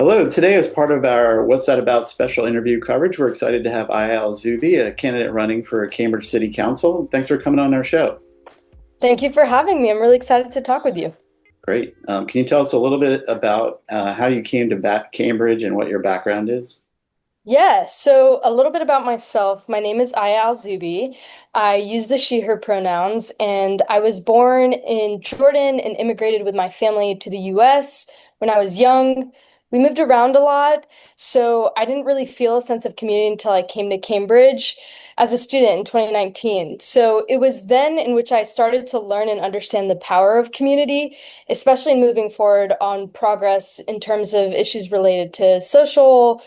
Hello, today as part of our What's That About special interview coverage, we're excited to have Ayah Al-Zubi, a candidate running for Cambridge City Council. Thanks for coming on our show. Thank you for having me. I'm really excited to talk with you. Great. Can you tell us a little bit about how you came to Cambridge and what your background is? Yeah, so a little bit about myself. My name is Ayah Al-Zubi. I use the she, her pronouns, and I was born in Jordan and immigrated with my family to the US when I was young. We moved around a lot, so I didn't really feel a sense of community until I came to Cambridge as a student in 2019. So it was then in which I started to learn and understand the power of community, especially moving forward on progress in terms of issues related to social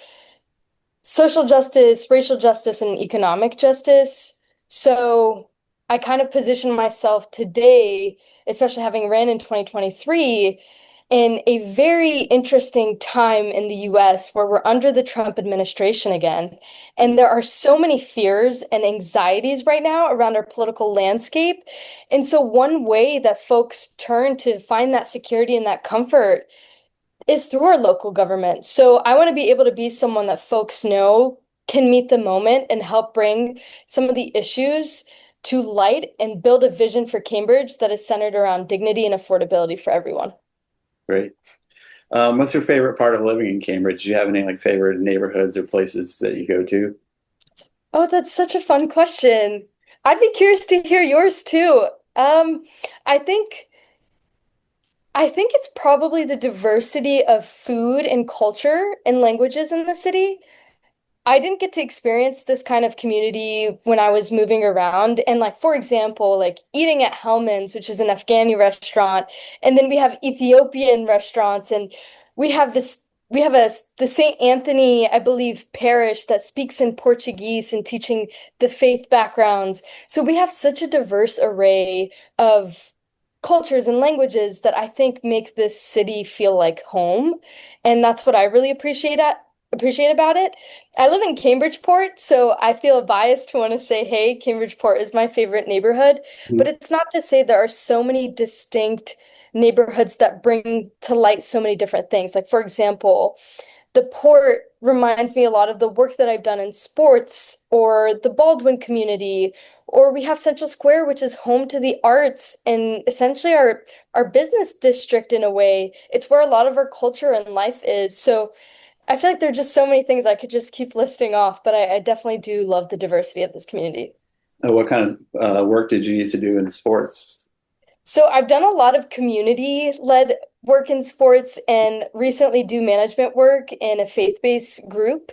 justice, racial justice, and economic justice. So I kind of position myself today, especially having ran in 2023, in a very interesting time in the US where we're under the Trump administration again. And there are so many fears and anxieties right now around our political landscape. And so, one way that folks turn to find that security and that comfort is through our local government. So I want to be able to be someone that folks know can meet the moment and help bring some of the issues to light and build a vision for Cambridge that is centered around dignity and affordability for everyone. Great. What's your favorite part of living in Cambridge? Do you have any favorite neighborhoods or places that you go to? Oh, that's such a fun question. I'd be curious to hear yours too. Um, I think I think it's probably the diversity of food and culture and languages in the city. I didn't get to experience this kind of community when I was moving around. And like, for example, like eating at Hellman's, which is an Afghani restaurant, and then we have Ethiopian restaurants, and we have the St. Anthony, I believe, parish that speaks in Portuguese and teaching the faith backgrounds. So we have such a diverse array of cultures and languages that I think make this city feel like home. And that's what I really appreciate about it. I live in Cambridgeport, so I feel biased to want to say, hey, Cambridgeport is my favorite neighborhood. Mhm. But it's not to say there are so many distinct neighborhoods that bring to light so many different things. Like, for example, the port reminds me a lot of the work that I've done in sports or the Baldwin community, or we have Central Square, which is home to the arts and essentially our business district in a way. It's where a lot of our culture and life is. So I feel like there are just so many things I could just keep listing off, but I definitely do love the diversity of this community. What kind of work did you used to do in sports? So I've done a lot of community-led work in sports and recently do management work in a faith-based group.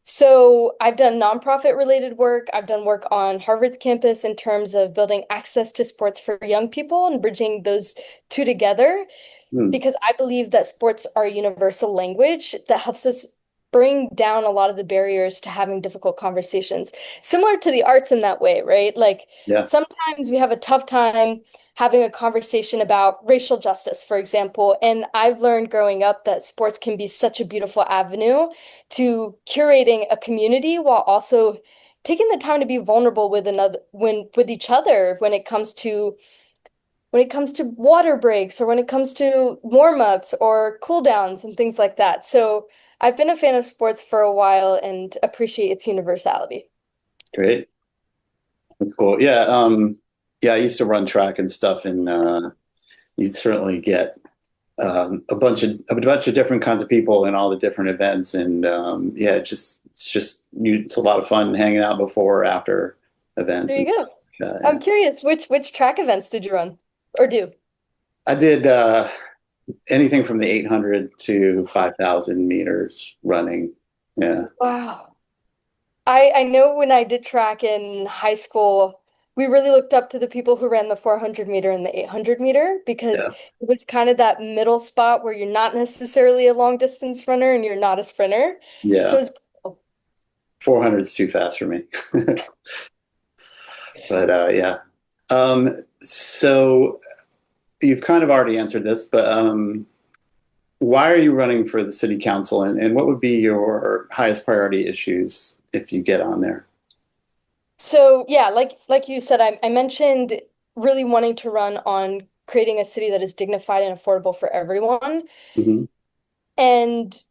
So I've done nonprofit related work. I've done work on Harvard's campus in terms of building access to sports for young people and bridging those two together, Hmm. because I believe that sports are a universal language that helps us bring down a lot of the barriers to having difficult conversations. Similar to the arts in that way, right? Like Yeah. sometimes we have a tough time having a conversation about racial justice, for example. And I've learned growing up that sports can be such a beautiful avenue to curating a community while also taking the time to be vulnerable with another with each other when it comes to water breaks or when it comes to warm-ups or cool downs and things like that. So I've been a fan of sports for a while and appreciate its universality. Great. That's cool. Yeah. Yeah, I used to run track and stuff, and you'd certainly get a bunch of different kinds of people in all the different events, and yeah, it's a lot of fun hanging out before or after events There and you stuff go. like that. I'm Yeah, curious, which track events did you run or do? I did anything from the 800 to 5,000 meters running. Yeah, Wow. I know when I did track in high school, we really looked up to the people who ran the 400 meter and the 800 meter because yeah, it was kind of that middle spot where you're not necessarily a long distance runner and you're not a sprinter. So yeah. it was 400 is too fast for me, but yeah. So you've kind of already answered this, but why are you running for the city council, and what would be your highest priority issues if you get on there? So yeah, like you said, I mentioned really wanting to run on creating a city that is dignified and affordable for everyone. Hmm. And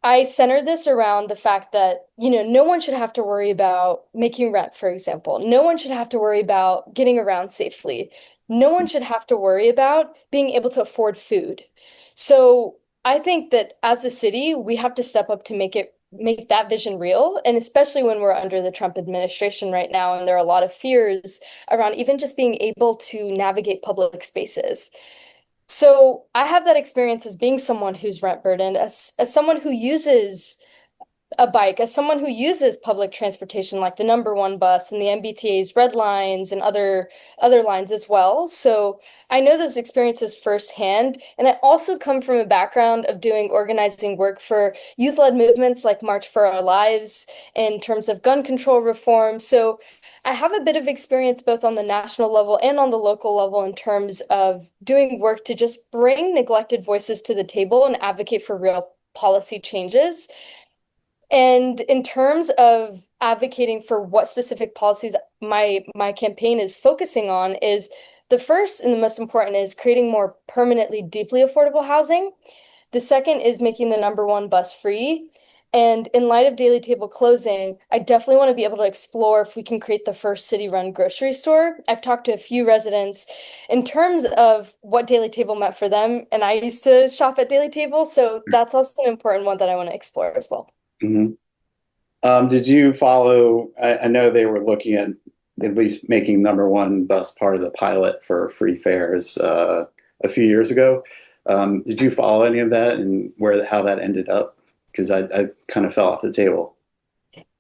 I center this around the fact that, no one should have to worry about making rent, for example. No one should have to worry about getting around safely. No one should have to worry about being able to afford food. So I think that as a city, we have to step up to make that vision real. And especially when we're under the Trump administration right now, and there are a lot of fears around even just being able to navigate public spaces. So I have that experience as being someone who's rent burdened, as someone who uses a bike, as someone who uses public transportation like the number one bus and the MBTA's red lines and other lines as well. So I know those experiences firsthand. And I also come from a background of doing organizing work for youth-led movements like March for Our Lives in terms of gun control reform. So I have a bit of experience both on the national level and on the local level in terms of doing work to just bring neglected voices to the table and advocate for real policy changes. And in terms of advocating for what specific policies my campaign is focusing on is the first and the most important is creating more permanently deeply affordable housing. The second is making the number one bus free. And in light of Daily Table closing, I definitely want to be able to explore if we can create the first city-run grocery store. I've talked to a few residents in terms of what Daily Table meant for them, and I used to shop at Daily Table, so that's also an important one that I want to explore as well. Mhm. Did you follow? I know they were looking at least making number one bus part of the pilot for free fares a few years ago. Did you follow any of that and where how that ended up? Because I kind of fell off the table.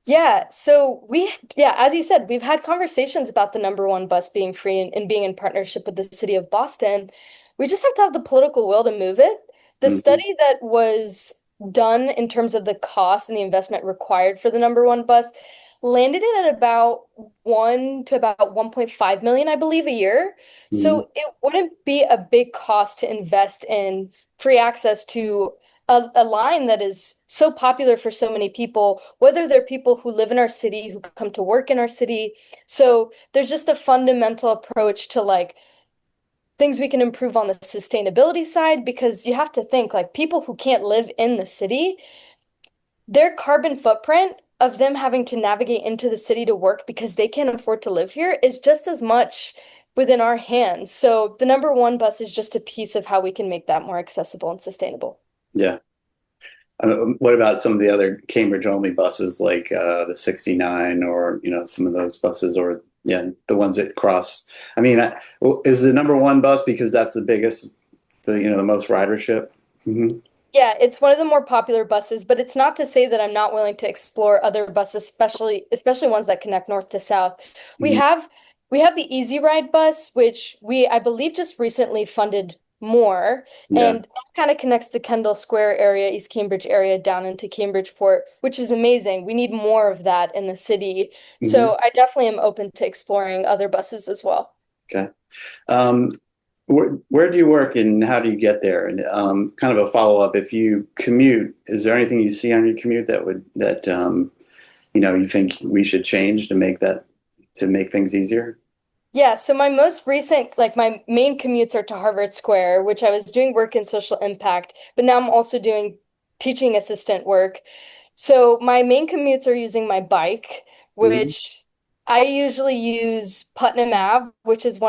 Yeah, so yeah, as you said, we've had conversations about the number one bus being free and being in partnership with the city of Boston. We just have to have the political will to move it. The Hmm. study that was done in terms of the cost and the investment required for the number one bus landed it at about 1 to about 1.5 million, I believe, a year. Hmm. So it wouldn't be a big cost to invest in free access to a line that is so popular for so many people, whether they're people who live in our city, who come to work in our city. So there's just a fundamental approach to like things we can improve on the sustainability side, because you have to think like people who can't live in the city, their carbon footprint of them having to navigate into the city to work because they can't afford to live here is just as much within our hands. So the number one bus is just a piece of how we can make that more accessible and sustainable. Yeah. What about some of the other Cambridge only buses like the 69 or some of those buses or yeah the ones that cross? I mean, is the number one bus because that's the biggest, the most ridership? Hmm. Yeah, it's one of the more popular buses, but it's not to say that I'm not willing to explore other buses, especially ones that connect north to south. We Hmm. have we have the Easy Ride bus, which we I believe just recently funded more, Yeah. and that kind of connects the Kendall Square area, East Cambridge area down into Cambridgeport, which is amazing. We need more of that in the city. Hmm. So I definitely am open to exploring other buses as well. Okay. Um, where do you work and how do you get there? And kind of a follow up, if you commute, is there anything you see on your commute that you think we should change to make things easier? Yeah, so my most recent, like my main commutes are to Harvard Square, which I was doing work in social impact, but now I'm also doing teaching assistant work. So my main commutes are using my bike, Hmm. which I usually use Putnam Ave, which is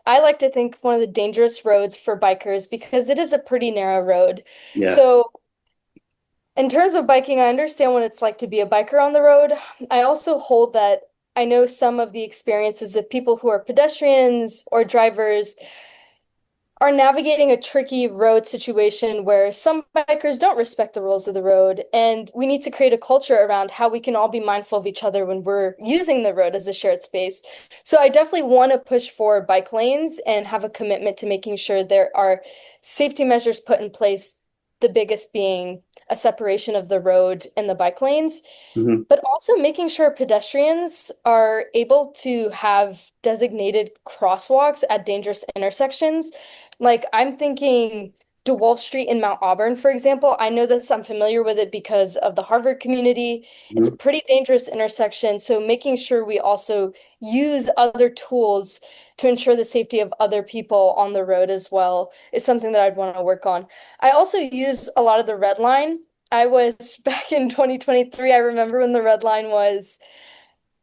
I like to think one of the dangerous roads for bikers because it is a pretty narrow road. Yeah. So in terms of biking, I understand what it's like to be a biker on the road. I also hold that I know some of the experiences of people who are pedestrians or drivers are navigating a tricky road situation where some bikers don't respect the rules of the road. And we need to create a culture around how we can all be mindful of each other when we're using the road as a shared space. So I definitely want to push for bike lanes and have a commitment to making sure there are safety measures put in place, the biggest being a separation of the road and the bike lanes, Hmm. but also making sure pedestrians are able to have designated crosswalks at dangerous intersections. Like I'm thinking DeWolf Street in Mount Auburn, for example. I know this, I'm familiar with it because of the Harvard community. It's a Hmm. pretty dangerous intersection. So making sure we also use other tools to ensure the safety of other people on the road as well is something that I'd want to work on. I also use a lot of the red line I was back in 2023. I remember when the red line was,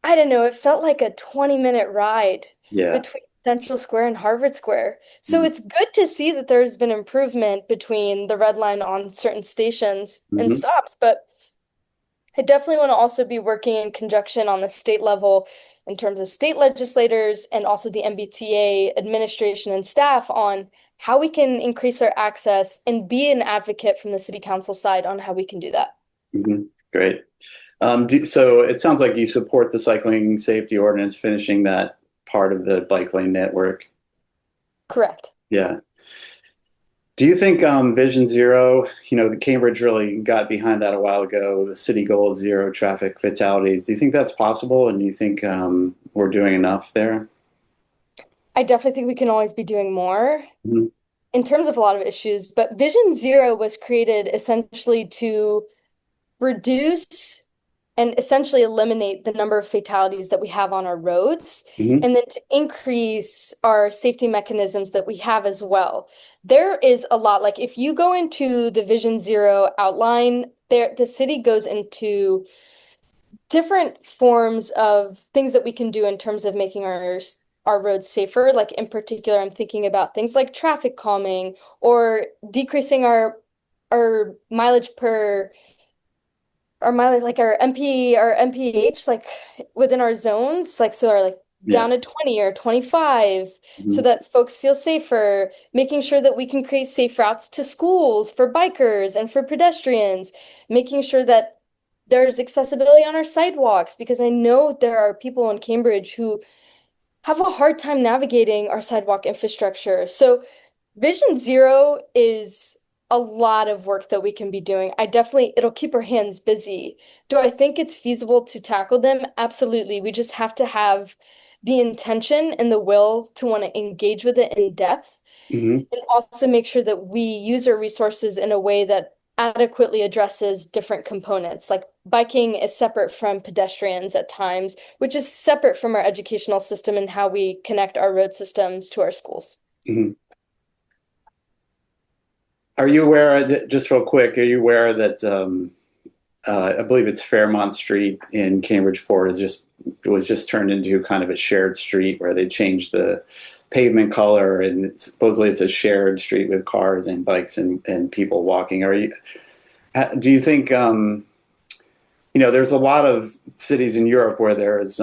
I don't know, it felt like a 20-minute ride Yeah. between Central Square and Harvard Square. So Mm-hmm. it's good to see that there's been improvement between the red line on certain stations and Mm-hmm. stops, but I definitely want to also be working in conjunction on the state level in terms of state legislators and also the MBTA administration and staff on how we can increase our access and be an advocate from the city council side on how we can do that. Mm-hmm. Great. So it sounds like you support the cycling safety ordinance, finishing that part of the bike lane network. Correct. Yeah. Do you think Vision Zero, the Cambridge really got behind that a while ago, the city goal of zero traffic fatalities. Do you think that's possible? And do you think we're doing enough there? I definitely think we can always be doing more Mhm. in terms of a lot of issues, but Vision Zero was created essentially to reduce and essentially eliminate the number of fatalities that we have on our roads, Mhm. and then to increase our safety mechanisms that we have as well. There is a lot, like if you go into the Vision Zero outline, there the city goes into different forms of things that we can do in terms of making our roads safer. Like in particular, I'm thinking about things like traffic calming or decreasing our mileage per our mileage, like our MPH, like within our zones, like so are like Yeah. down to 20 or 25 so Mhm. that folks feel safer, making sure that we can create safe routes to schools for bikers and for pedestrians, making sure that there's accessibility on our sidewalks, because I know there are people in Cambridge who have a hard time navigating our sidewalk infrastructure. So Vision Zero is a lot of work that we can be doing. It'll keep our hands busy. Do I think it's feasible to tackle them? Absolutely. We just have to have the intention and the will to want to engage with it in depth, Mhm. and also make sure that we use our resources in a way that adequately addresses different components. Like biking is separate from pedestrians at times, which is separate from our educational system and how we connect our road systems to our schools. Mhm. Are you aware, just real quick, are you aware that I believe it's Fairmont Street in Cambridgeport was just turned into kind of a shared street where they changed the pavement color, and supposedly it's a shared street with cars and bikes and people walking. Do you think there's a lot of cities in Europe where there's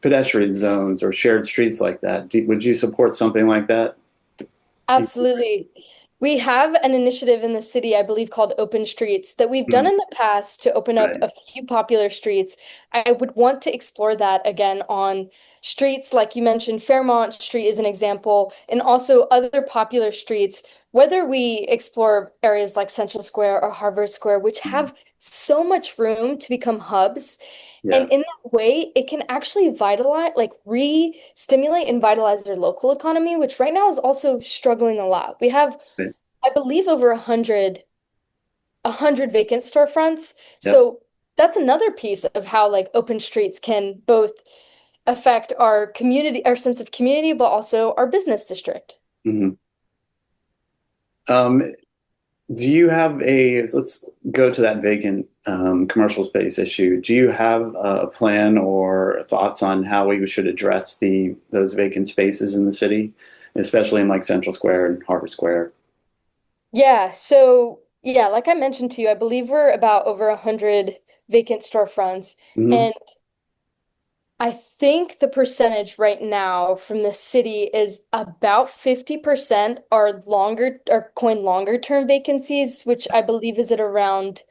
pedestrian zones or shared streets like that. Would you support something like that? Absolutely. We have an initiative in the city, I believe, called Open Streets that we've done Hmm. in the past to open up Right. a few popular streets. I would want to explore that again on streets like you mentioned. Fairmont Street is an example, and also other popular streets, whether we explore areas like Central Square or Harvard Square, which Mhm. have so much room to become hubs. And Yeah. in that way, it can actually vitalize, like re-stimulate and vitalize their local economy, which right now is also struggling a lot. We have, Right. I believe, over a hundred vacant storefronts. Yep. So that's another piece of how like open streets can both affect our community, our sense of community, but also our business district. Hmm. Um, do you have let's go to that vacant commercial space issue. Do you have a plan or thoughts on how we should address those vacant spaces in the city, especially in like Central Square and Harvard Square? Yeah, so yeah, like I mentioned to you, I believe we're about over 100 vacant storefronts. Hmm. And I think the percentage right now from the city is about 50% are coin longer term vacancies, which I believe is at around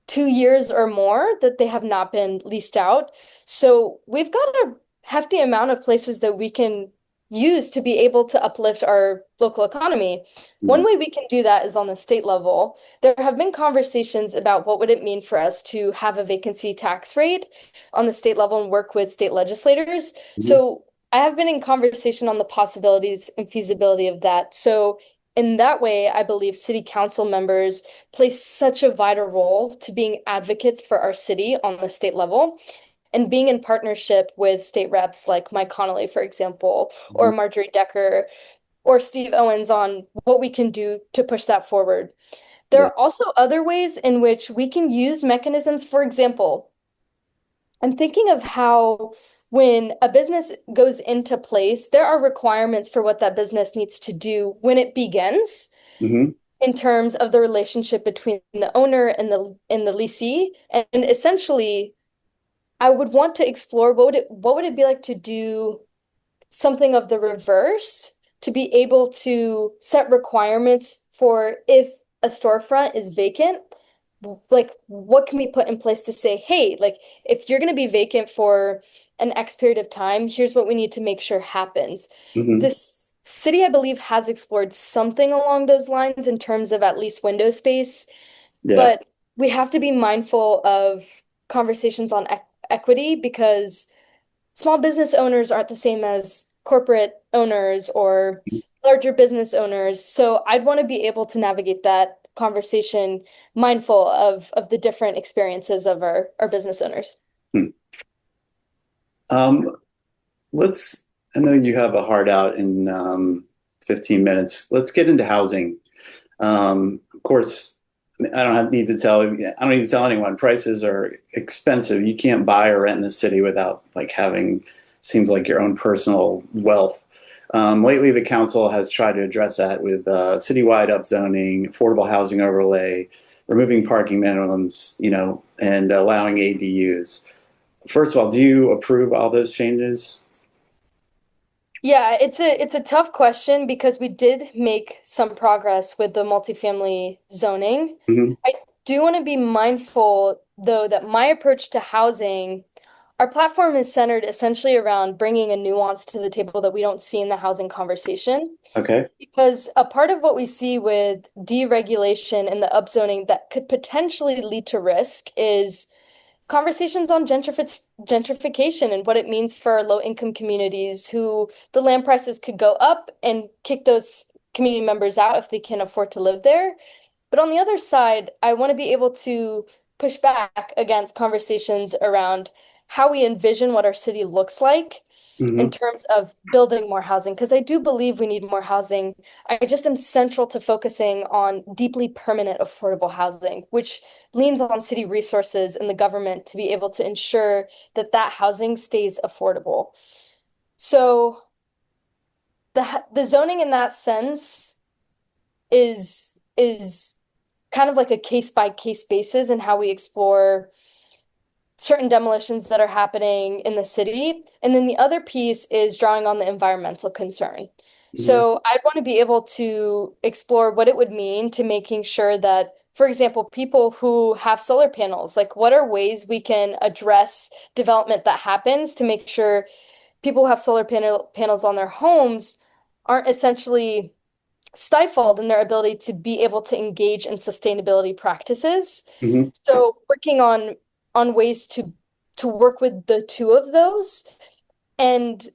2 years or more that they have not been leased out. So we've got a hefty amount of places that we can use to be able to uplift our local economy. One way we can do that is on the state level. There have been conversations about what would it mean for us to have a vacancy tax rate on the state level and work with state legislators. Hmm. So I have been in conversation on the possibilities and feasibility of that. So in that way, I believe city council members play such a vital role to being advocates for our city on the state level and being in partnership with state reps like Mike Connolly, for example, or Marjorie Decker or Steve Owens on what we can do to push that forward. There Yeah. are also other ways in which we can use mechanisms. For example, I'm thinking of how when a business goes into place, there are requirements for what that business needs to do when it begins Hmm. in terms of the relationship between the owner and the leasee. And essentially, I would want to explore what would it be like to do something of the reverse to be able to set requirements for if a storefront is vacant, like what can we put in place to say, hey, like if you're going to be vacant for an X period of time, here's what we need to make sure happens. Hmm. This city, I believe, has explored something along those lines in terms of at least window space, Yeah. but we have to be mindful of conversations on equity because small business owners aren't the same as corporate owners or larger business owners. So I'd want to be able to navigate that conversation mindful of the different experiences of our business owners. Hmm. Um, let's, I know you have a hard out in 15 minutes. Let's get into housing. Of course, I don't need to tell anyone prices are expensive. You can't buy or rent in the city without like having, seems like your own personal wealth. Lately, the council has tried to address that with citywide upzoning, affordable housing overlay, removing parking minimums, and allowing ADUs. First of all, do you approve all those changes? Yeah, it's a tough question because we did make some progress with the multifamily zoning. Hmm. I do want to be mindful, though, that my approach to housing, our platform is centered essentially around bringing a nuance to the table that we don't see in the housing conversation. Okay. Because a part of what we see with deregulation and the upzoning that could potentially lead to risk is conversations on gentrification and what it means for low-income communities who the land prices could go up and kick those community members out if they can afford to live there. But on the other side, I want to be able to push back against conversations around how we envision what our city looks like in Hmm. terms of building more housing, because I do believe we need more housing. I just am central to focusing on deeply permanent affordable housing, which leans on city resources and the government to be able to ensure that that housing stays affordable. So the zoning in that sense is kind of like a case by case basis in how we explore certain demolitions that are happening in the city. And then the other piece is drawing on the environmental concern. Hmm. So I'd want to be able to explore what it would mean to making sure that, for example, people who have solar panels, like what are ways we can address development that happens to make sure people who have panels on their homes aren't essentially stifled in their ability to be able to engage in sustainability practices. Hmm. So working on ways to work with the two of those. And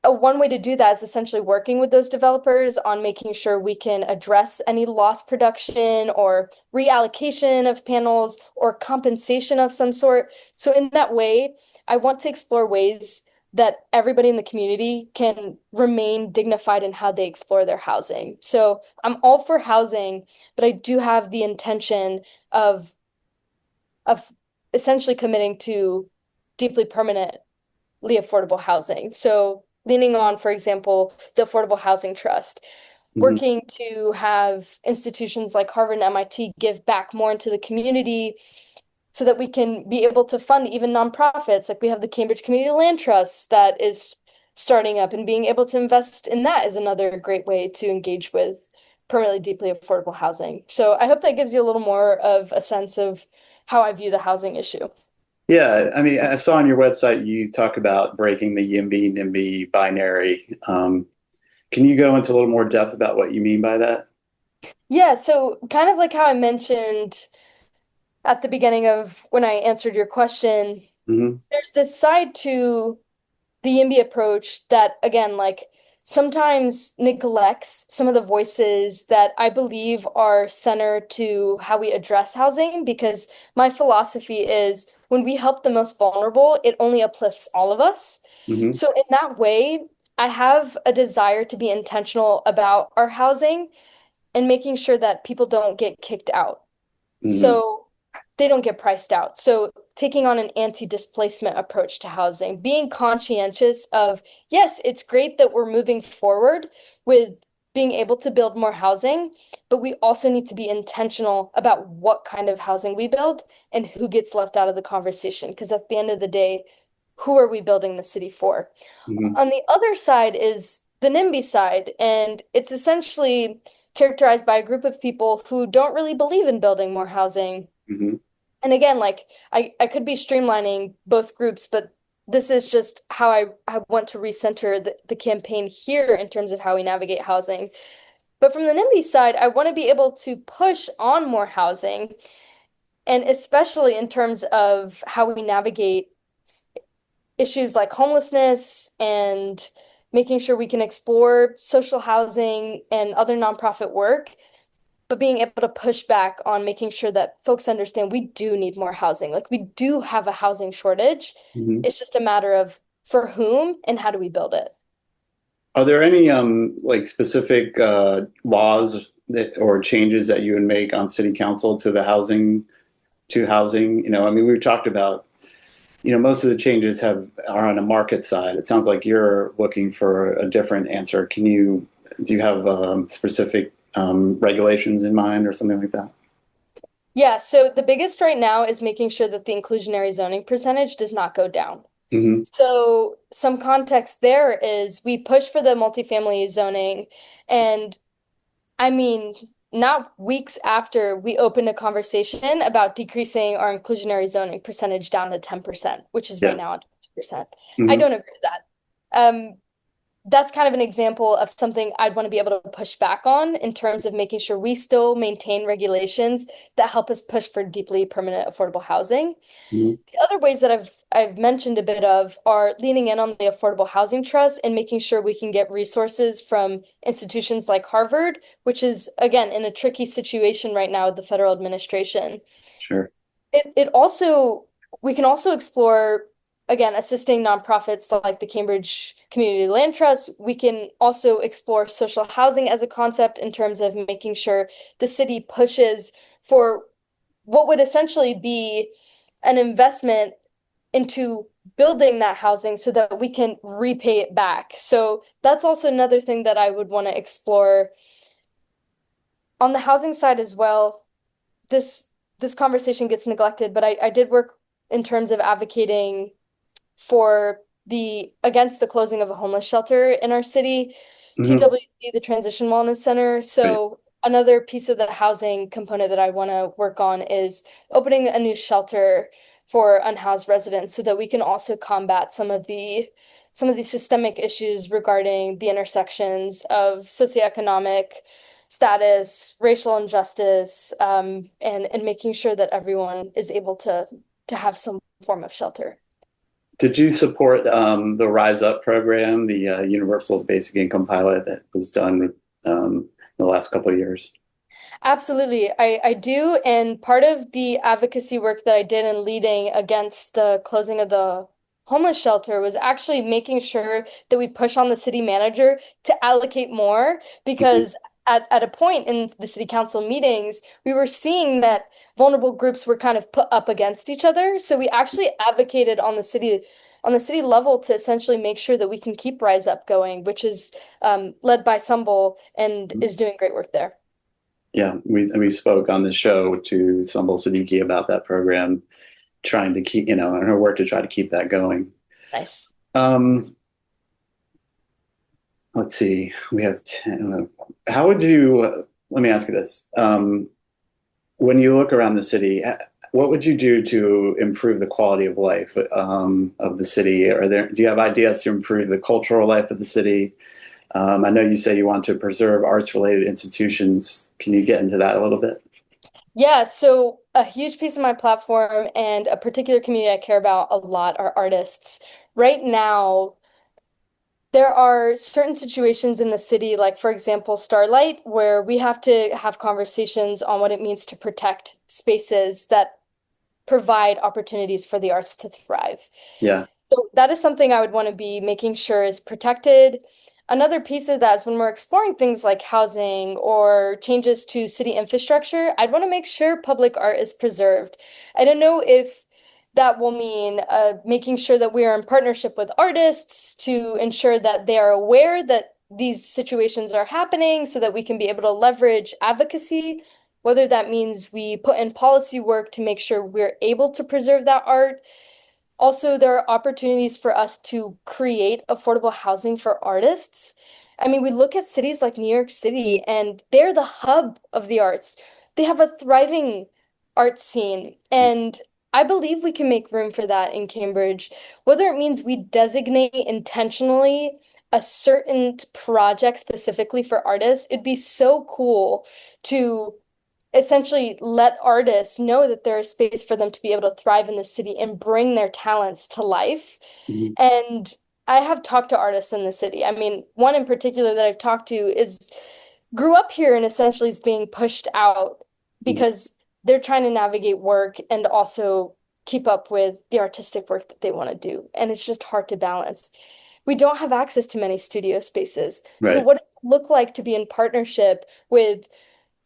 one way to do that is essentially working with those developers on making sure we can address any lost production or reallocation of panels or compensation of some sort. So in that way, I want to explore ways that everybody in the community can remain dignified in how they explore their housing. So I'm all for housing, but I do have the intention of essentially committing to deeply permanently affordable housing. So leaning on, for example, the Affordable Housing Trust, Hmm. working to have institutions like Harvard and MIT give back more into the community so that we can be able to fund even nonprofits. Like we have the Cambridge Community Land Trust that is starting up, and being able to invest in that is another great way to engage with permanently deeply affordable housing. So I hope that gives you a little more of a sense of how I view the housing issue. Yeah, I mean, I saw on your website you talk about breaking the YIMBY NIMBY binary. Can you go into a little more depth about what you mean by that? Yeah, so kind of like how I mentioned at the beginning of when I answered your question, Hmm. there's this side to the YIMBY approach that, again, like sometimes neglects some of the voices that I believe are center to how we address housing, because my philosophy is when we help the most vulnerable, it only uplifts all of us. Hmm. So, in that way, I have a desire to be intentional about our housing and making sure that people don't get kicked out. Hmm. So they don't get priced out. So taking on an anti-displacement approach to housing, being conscientious of, yes, it's great that we're moving forward with being able to build more housing, but we also need to be intentional about what kind of housing we build and who gets left out of the conversation. Because at the end of the day, who are we building the city for? Hmm. On the other side is the NIMBY side, and it's essentially characterized by a group of people who don't really believe in building more housing. Hmm. And again, like I could be streamlining both groups, but this is just how I want to recenter the campaign here in terms of how we navigate housing. But from the NIMBY side, I want to be able to push on more housing, and especially in terms of how we navigate issues like homelessness and making sure we can explore social housing and other nonprofit work, but being able to push back on making sure that folks understand we do need more housing. Like we do have a housing shortage. Hmm. It's just a matter of for whom and how do we build it. Are there any like specific laws that or changes that you would make on city council to the housing? I mean, we've talked about, most of the changes are on a market side. It sounds like you're looking for a different answer. Do you have specific regulations in mind or something like that? Yeah, so the biggest right now is making sure that the inclusionary zoning percentage does not go down. Hmm. So some context there is we push for the multifamily zoning, and I mean, not weeks after we opened a conversation about decreasing our inclusionary zoning percentage down to 10%, which is right Yeah. now at 20%. I Hmm. don't agree with that. That's kind of an example of something I'd want to be able to push back on in terms of making sure we still maintain regulations that help us push for deeply permanent affordable housing. Hmm. The other ways that I've mentioned a bit of are leaning in on the Affordable Housing Trust and making sure we can get resources from institutions like Harvard, which is again in a tricky situation right now with the federal administration. Sure. It also we can also explore again assisting nonprofits like the Cambridge Community Land Trust. We can also explore social housing as a concept in terms of making sure the city pushes for what would essentially be an investment into building that housing so that we can repay it back. So that's also another thing that I would want to explore on the housing side as well. This this conversation gets neglected, but I did work in terms of advocating for the against the closing of a homeless shelter in our city, Hmm. TWC, the Transition Wellness Center. Right. So another piece of the housing component that I want to work on is opening a new shelter for unhoused residents so that we can also combat some of the systemic issues regarding the intersections of socioeconomic status, racial injustice, and making sure that everyone is able to have some form of shelter. Did you support the Rise Up program, the universal basic income pilot that was done the last couple of years? Absolutely. I do. And part of the advocacy work that I did in leading against the closing of the homeless shelter was actually making sure that we push on the city manager to allocate more Hmm. because at a point in the city council meetings, we were seeing that vulnerable groups were kind of put up against each other. So we actually advocated on the city level to essentially make sure that we can keep Rise Up going, which is led by Sumbul and is doing great work there. Yeah, we spoke on the show to Sumbul Siddiqui about that program, trying to keep, and her work to try to keep that going. Nice. Um, let's see, we have 10. How would you, let me ask you this. When you look around the city, what would you do to improve the quality of life of the city? Do you have ideas to improve the cultural life of the city? I know you say you want to preserve arts-related institutions. Can you get into that a little bit? Yeah, so a huge piece of my platform and a particular community I care about a lot are artists. Right now, there are certain situations in the city, like for example, Starlight, where we have to have conversations on what it means to protect spaces that provide opportunities for the arts to thrive. Yeah. So that is something I would want to be making sure is protected. another piece of that is when we're exploring things like housing or changes to city infrastructure, I'd want to make sure public art is preserved. I don't know if that will mean making sure that we are in partnership with artists to ensure that they are aware that these situations are happening so that we can be able to leverage advocacy, whether that means we put in policy work to make sure we're able to preserve that art. Also, there are opportunities for us to create affordable housing for artists. I mean, we look at cities like New York City, and they're the hub of the arts. They have a thriving art scene, and I believe we can make room for that in Cambridge, whether it means we designate intentionally a certain project specifically for artists. It'd be so cool to essentially let artists know that there is space for them to be able to thrive in the city and bring their talents to life. Mhm. And I have talked to artists in the city. I mean, one in particular that I've talked to is grew up here and essentially is being pushed out Mhm. because they're trying to navigate work and also keep up with the artistic work that they want to do. And it's just hard to balance. We don't have access to many studio spaces. So Right. what does it look like to be in partnership with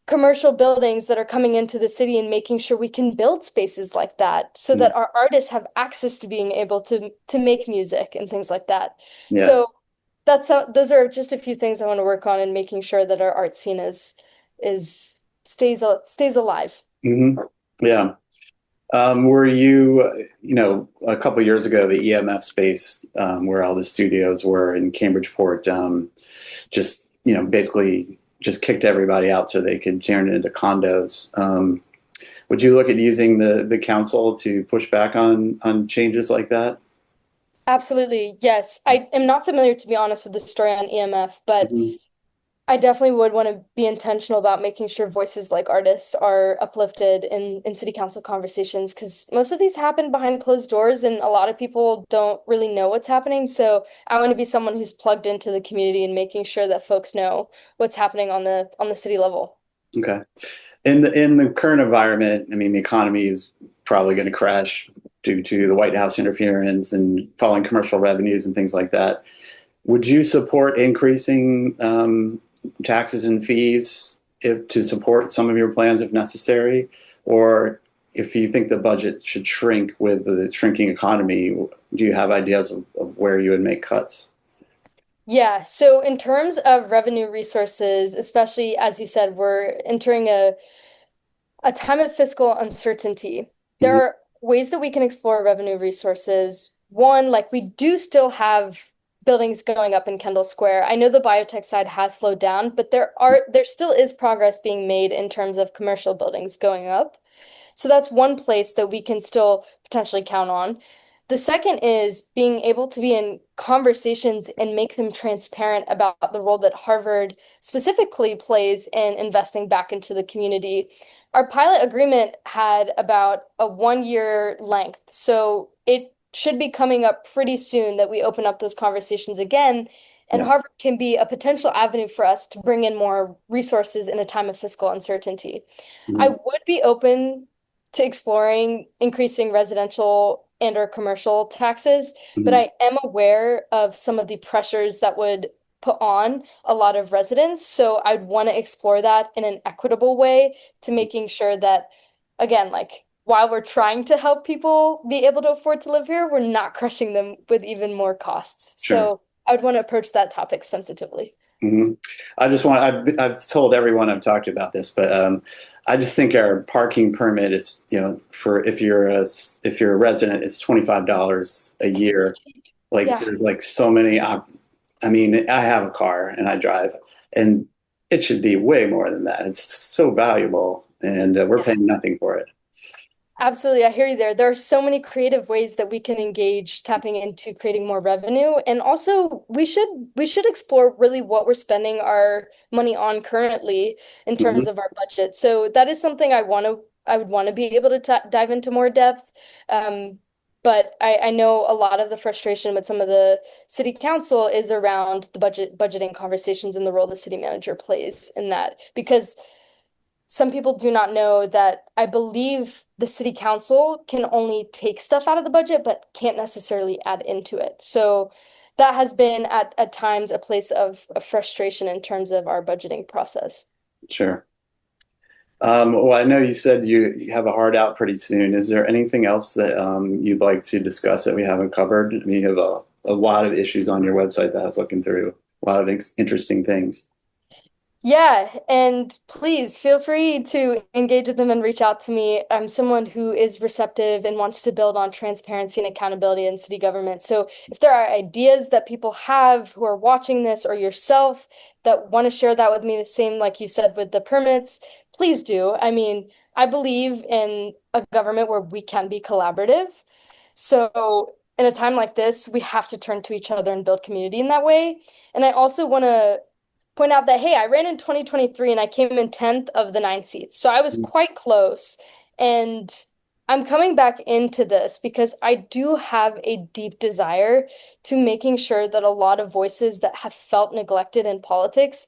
commercial buildings that are coming into the city and making sure we can build spaces like that so Mhm. that our artists have access to being able to make music and things like that. Yeah. So those are just a few things I want to work on and making sure that our art scene is stays alive. Hmm. Yeah. Were you, a couple years ago, the EMF space where all the studios were in Cambridgeport, just, basically just kicked everybody out so they could turn it into condos. Would you look at using the council to push back on changes like that? Absolutely. Yes. I am not familiar, to be honest, with the story on EMF, but Mhm. I definitely would want to be intentional about making sure voices like artists are uplifted in city council conversations because most of these happen behind closed doors and a lot of people don't really know what's happening. So I want to be someone who's plugged into the community and making sure that folks know what's happening on the city level. Okay. In the current environment, I mean, the economy is probably going to crash due to the White House interference and falling commercial revenues and things like that. Would you support increasing taxes and fees if to support some of your plans if necessary, or if you think the budget should shrink with the shrinking economy? Do you have ideas of where you would make cuts? Yeah, so in terms of revenue resources, especially as you said, we're entering a time of fiscal uncertainty. There Hmm. are ways that we can explore revenue resources. One, like we do still have buildings going up in Kendall Square. I know the biotech side has slowed down, but there still is progress being made in terms of commercial buildings going up. So that's one place that we can still potentially count on. The second is being able to be in conversations and make them transparent about the role that Harvard specifically plays in investing back into the community. Our pilot agreement had about a 1 year length, so it should be coming up pretty soon that we open up those conversations again. And Yeah. Harvard can be a potential avenue for us to bring in more resources in a time of fiscal uncertainty. I Hmm. would be open to exploring increasing residential and or commercial taxes, but Hmm. I am aware of some of the pressures that would put on a lot of residents. So I'd want to explore that in an equitable way to making sure that, again, like while we're trying to help people be able to afford to live here, we're not crushing them with even more costs. Sure. So I would want to approach that topic sensitively. Hmm. I just want, I've told everyone I've talked about this, but I just think our parking permit is, for if you're a resident, it's $25 a year. Like Yeah. there's like so many, I mean, I have a car and I drive, and it should be way more than that. It's so valuable, and we're paying nothing for it. Absolutely, I hear you there. There are so many creative ways that we can engage tapping into creating more revenue. And also we should explore really what we're spending our money on currently in terms Hmm. of our budget. So that is something I would want to be able to dive into more depth. But I know a lot of the frustration with some of the city council is around the budgeting conversations and the role the city manager plays in that. Because some people do not know that I believe the city council can only take stuff out of the budget, but can't necessarily add into it. So that has been at times a place of frustration in terms of our budgeting process. Sure. Well, I know you said you have a hard out pretty soon. Is there anything else that you'd like to discuss that we haven't covered? I mean, you have a lot of issues on your website that I was looking through, a lot of interesting things. Yeah, and please feel free to engage with them and reach out to me. I'm someone who is receptive and wants to build on transparency and accountability in city government. So if there are ideas that people have who are watching this or yourself that want to share that with me, the same like you said with the permits, please do. I mean, I believe in a government where we can be collaborative. So in a time like this, we have to turn to each other and build community in that way. And I also want to point out that, hey, I ran in 2023 and I came in 10th of the 9 seats. So I was quite close. And I'm coming back into this because I do have a deep desire to making sure that a lot of voices that have felt neglected in politics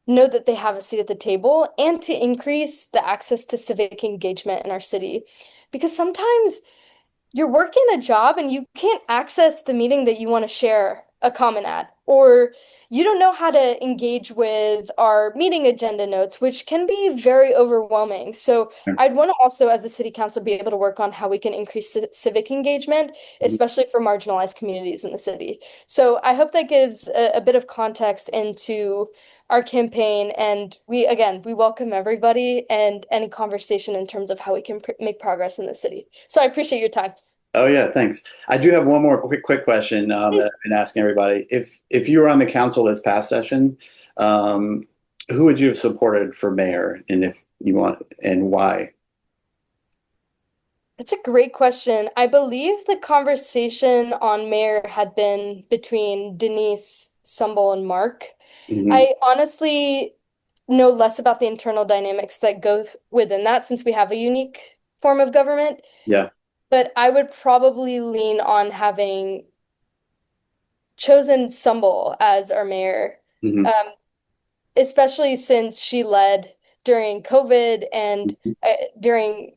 know that they have a seat at the table and to increase the access to civic engagement in our city. Because sometimes you're working a job and you can't access the meeting that you want to share a comment at, or you don't know how to engage with our meeting agenda notes, which can be very overwhelming. So I'd want to also, as a city council, be able to work on how we can increase civic engagement, especially for marginalized communities in the city. So I hope that gives a bit of context into our campaign. And we welcome everybody and any conversation in terms of how we can make progress in the city. So I appreciate your time. Oh yeah, thanks. I do have one more quick question that I've been asking everybody. If you were on the council this past session, um, who would you have supported for mayor, and if you want, and why? That's a great question. I believe the conversation on mayor had been between Denise, Sumbel, and Mark. Hmm. I honestly know less about the internal dynamics that go within that since we have a unique form of government, Yeah. but I would probably lean on having chosen Sumbel as our mayor. Hmm. Um, Especially since she led during COVID and during,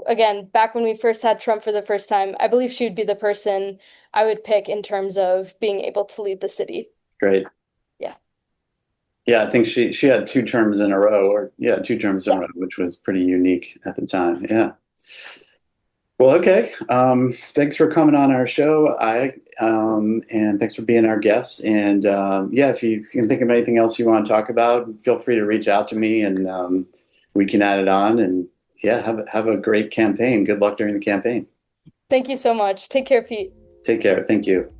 again, back when we first had Trump for the first time, I believe she would be the person I would pick in terms of being able to lead the city. Great. Yeah. Yeah, I think she had 2 terms in a row, or yeah, 2 terms in a Yeah. row, which was pretty unique at the time. Yeah. Well, okay. Thanks for coming on our show, and thanks for being our guest. And yeah, if you can think of anything else you want to talk about, feel free to reach out to me, and we can add it on. And yeah, have a great campaign. Good luck during the campaign. Thank you so much. Take care, Pete. Take care. Thank you.